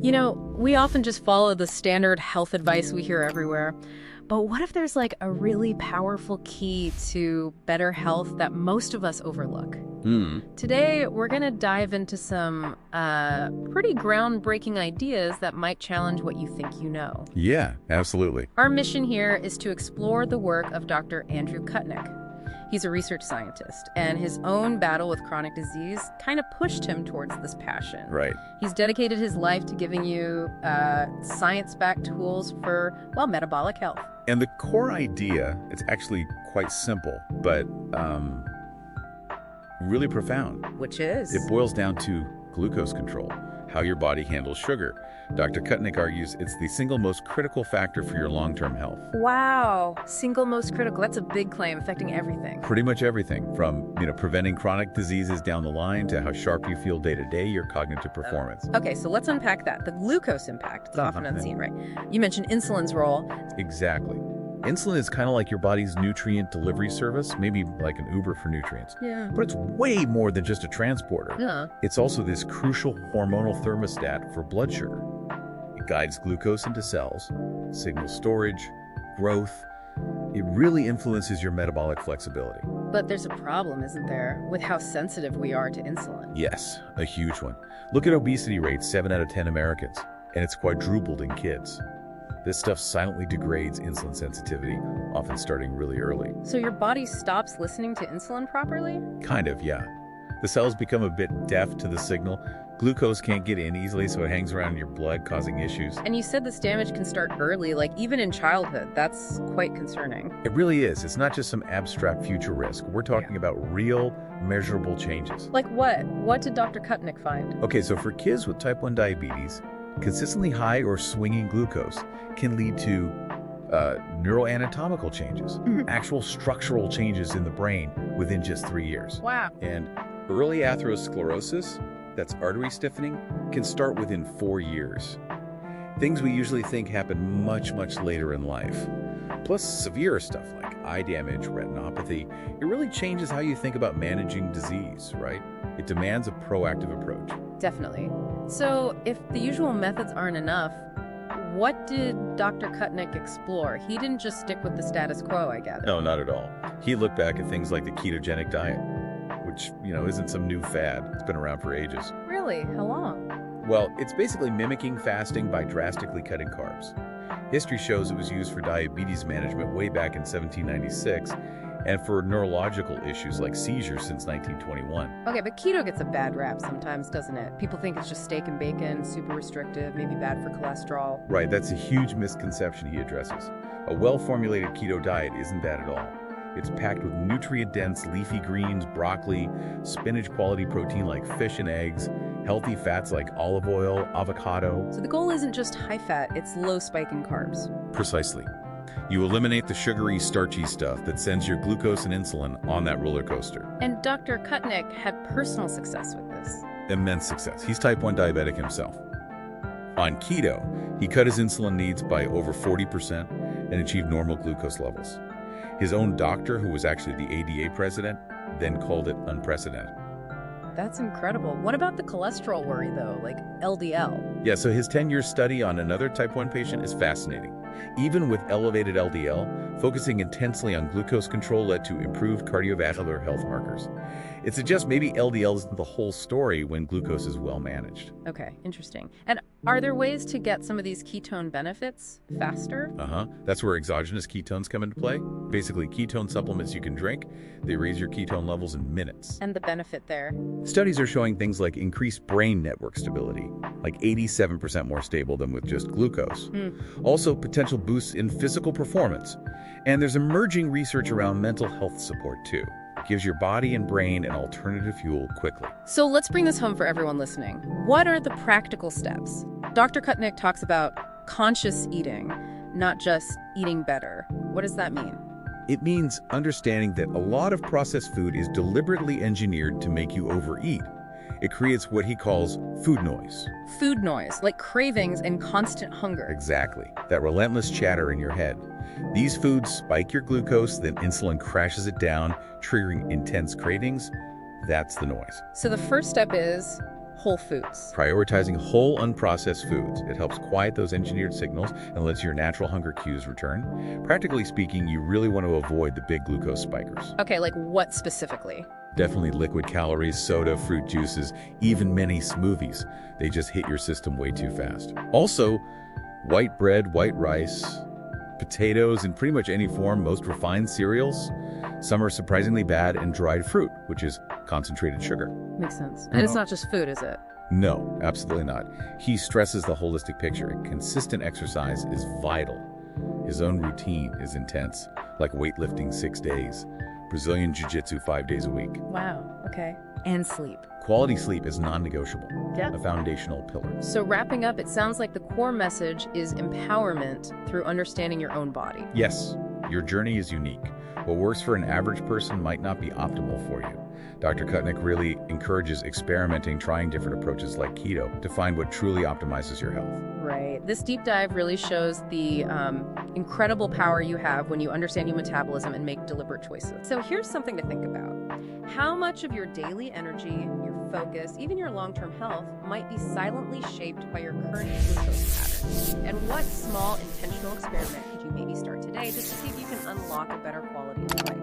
You know, we often just follow the standard health advice we hear everywhere. But what if there's like a really powerful key to better health that most of us overlook? Today, we're going to dive into some pretty groundbreaking ideas that might challenge what you think you know. Yeah, absolutely. Our mission here is to explore the work of Dr. Andrew Kutnik. He's a research scientist, and his own battle with chronic disease kind of pushed him towards this passion. Right. He's dedicated his life to giving you science-backed tools for, well, metabolic health. And the core idea, it's actually quite simple, but really profound. Which is? It boils down to glucose control, how your body handles sugar. Dr. Kutnik argues it's the single most critical factor for your long-term health. Wow, single most critical. That's a big claim affecting everything. Pretty much everything, from preventing chronic diseases down the line to how sharp you feel day to day, your cognitive performance. Okay, so let's unpack that. The glucose impact is often unseen, right? You mentioned insulin's role. Exactly. Insulin is kind of like your body's nutrient delivery service, maybe like an Uber for nutrients. Yeah. But it's way more than just a transporter. Yeah. It's also this crucial hormonal thermostat for blood sugar. It guides glucose into cells, signals storage, growth. It really influences your metabolic flexibility. But there's a problem, isn't there, with how sensitive we are to insulin? Yes, a huge one. Look at obesity rates, 7 out of 10 Americans, and it's quadrupled in kids. This stuff silently degrades insulin sensitivity, often starting really early. So your body stops listening to insulin properly? Kind of, yeah. The cells become a bit deaf to the signal. Glucose can't get in easily, so it hangs around in your blood, causing issues. And you said this damage can start early, like even in childhood. That's quite concerning. It really is. It's not just some abstract future risk. We're talking about real, measurable changes. Like what? What did Dr. Kutnik find? Okay, so for kids with type 1 diabetes, consistently high or swinging glucose can lead to neuroanatomical changes, actual structural changes in the brain within just 3 years. Wow. And early atherosclerosis, that's artery stiffening, can start within 4 years. Things we usually think happen much, much later in life. Plus severe stuff like eye damage, retinopathy. It really changes how you think about managing disease, right? It demands a proactive approach. Definitely. So if the usual methods aren't enough, what did Dr. Kutnik explore? He didn't just stick with the status quo, I gather. No, not at all. He looked back at things like the ketogenic diet, which, isn't some new fad. It's been around for ages. Really? How long? Well, it's basically mimicking fasting by drastically cutting carbs. History shows it was used for diabetes management way back in 1796 and for neurological issues like seizures since 1921. Okay, but keto gets a bad rap sometimes, doesn't it? People think it's just steak and bacon, super restrictive, maybe bad for cholesterol. Right, that's a huge misconception he addresses. A well-formulated keto diet isn't that at all. It's packed with nutrient-dense leafy greens, broccoli, spinach-quality protein like fish and eggs, healthy fats like olive oil, avocado. So the goal isn't just high fat, it's low spike in carbs. Precisely. You eliminate the sugary, starchy stuff that sends your glucose and insulin on that roller coaster. And Dr. Kutnik had personal success with this. Immense success. He's type 1 diabetic himself. On keto, he cut his insulin needs by over 40% and achieved normal glucose levels. His own doctor, who was actually the ADA president, then called it unprecedented. That's incredible. What about the cholesterol worry, though, like LDL? Yeah, so his 10-year study on another type 1 patient is fascinating. Even with elevated LDL, focusing intensely on glucose control led to improved cardiovascular health markers. It suggests maybe LDL isn't the whole story when glucose is well managed. Okay, interesting. And are there ways to get some of these ketone benefits faster? That's where exogenous ketones come into play. Basically, ketone supplements you can drink. They raise your ketone levels in minutes. And the benefit there? Studies are showing things like increased brain network stability, like 87% more stable than with just glucose. Also, potential boosts in physical performance. And there's emerging research around mental health support, too. It gives your body and brain an alternative fuel quickly. So let's bring this home for everyone listening. What are the practical steps? Dr. Kutnik talks about conscious eating, not just eating better. What does that mean? It means understanding that a lot of processed food is deliberately engineered to make you overeat. It creates what he calls food noise. Food noise, like cravings and constant hunger. Exactly. That relentless chatter in your head. These foods spike your glucose, then insulin crashes it down, triggering intense cravings. That's the noise. So the first step is whole foods. Prioritizing whole, unprocessed foods. It helps quiet those engineered signals and lets your natural hunger cues return. Practically speaking, you really want to avoid the big glucose spikers. Okay, like what specifically? Definitely liquid calories, soda, fruit juices, even many smoothies. They just hit your system way too fast. Also, white bread, white rice, potatoes in pretty much any form, most refined cereals. Some are surprisingly bad, and dried fruit, which is concentrated sugar. Makes sense. And it's not just food, is it? No, absolutely not. He stresses the holistic picture. Consistent exercise is vital. His own routine is intense, like weightlifting 6 days, Brazilian jiu-jitsu 5 days a week. Wow, okay. And sleep. Quality sleep is non-negotiable, Yeah. a foundational pillar. So wrapping up, it sounds like the core message is empowerment through understanding your own body. Yes, your journey is unique. What works for an average person might not be optimal for you. Dr. Kutnik really encourages experimenting, trying different approaches like keto to find what truly optimizes your health. Right. This deep dive really shows the incredible power you have when you understand your metabolism and make deliberate choices. So here's something to think about. How much of your daily energy, your focus, even your long-term health might be silently shaped by your current glucose patterns? And what small intentional experiment could you maybe start today just to see if you can unlock a better quality of life?